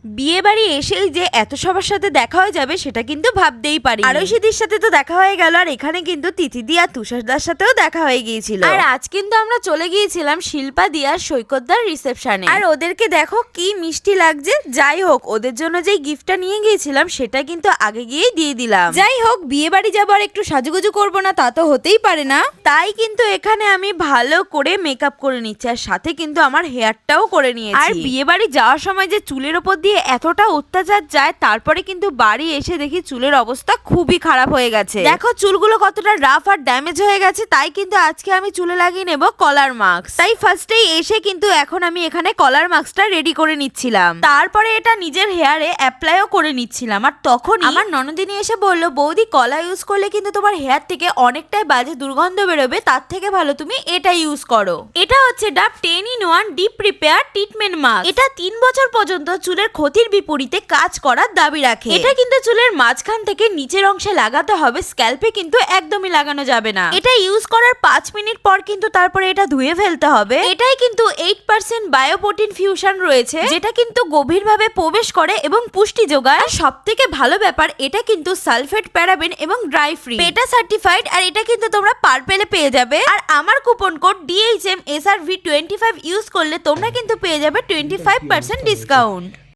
বিয়ে বাড়ি এসেই যে এত সবার সাথে দেখা হয়ে যাবে সেটা কিন্তু ভাবতেই পারি। আরশিদির সাথে তো দেখা হয়ে গেল, আর এখানে কিন্তু তিথিদি আর তুষারদার সাথেও দেখা হয়ে গিয়েছিল। আর আজ কিন্তু আমরা চলে গিয়েছিলাম শিল্পা দি আর সৈকতদার রিসেপশনে। আর ওদেরকে দেখো কি মিষ্টি লাগছে। যাই হোক, ওদের জন্য যেই গিফটটা নিয়ে গিয়েছিলাম সেটা কিন্তু আগে গিয়েই দিয়ে দিলাম। যাই হোক, বিয়ে বাড়ি যাবো আর একটু সাজুগুজু করবো না তা তো হতেই পারে না। তাই কিন্তু এখানে আমি ভালো করে মেকআপ করে নিচ্ছি, আর সাথে কিন্তু আমার হেয়ারটাও করে নিয়েছি। আর বিয়ে বাড়ি যাওয়ার সময় যে চুলের ওপর দিয়ে এতটা অত্যাচার যায়, তারপরে কিন্তু বাড়ি এসে দেখি চুলের অবস্থা খুবই খারাপ হয়ে গেছে। দেখো চুলগুলো কতটা রাফ আর ড্যামেজ হয়ে গেছে। তাই কিন্তু আজকে আমি চুলে লাগিয়ে নেব কলার মাস্ক। তাই ফার্স্টেই এসে কিন্তু এখন আমি এখানে কলার মাস্কটা রেডি করে নিচ্ছিলাম। তারপরে এটা নিজের হেয়ারে অ্যাপ্লাইও করে নিচ্ছিলাম। আর তখন আমার ননদিনী এসে বলল, বৌদি কলা ইউজ করলে কিন্তু তোমার হেয়ার থেকে অনেকটাই বাজে দুর্গন্ধ বেরোবে, তার থেকে ভালো তুমি এটা ইউজ করো। এটা হচ্ছে ডাব 10-in-1 deep repair treatment mask. এটা 3 বছর পর্যন্ত চুলের ক্ষতির বিপরীতে কাজ করার দাবি রাখে। এটা কিন্তু চুলের মাঝখান থেকে নিচের অংশে লাগাতে হবে, স্ক্যাল্পে কিন্তু একদমই লাগানো যাবে না। এটা ইউজ করার 5 মিনিট পর কিন্তু তারপরে এটা ধুয়ে ফেলতে হবে। এটাই কিন্তু 8% বায়োপ্রোটিন ফিউশন রয়েছে, যেটা কিন্তু গভীরভাবে প্রবেশ করে এবং পুষ্টি যোগায়। সব থেকে ভালো ব্যাপার, এটা কিন্তু সালফেট, প্যারাবেন এবং ড্রাই ফ্রি, পেটা সার্টিফাইড। আর এটা কিন্তু তোমরা পার্পেলে পেয়ে যাবে। আর আমার কুপন কোড DHMSRV25 ইউজ করলে তোমরা কিন্তু পেয়ে যাবে 25% ডিসকাউন্ট।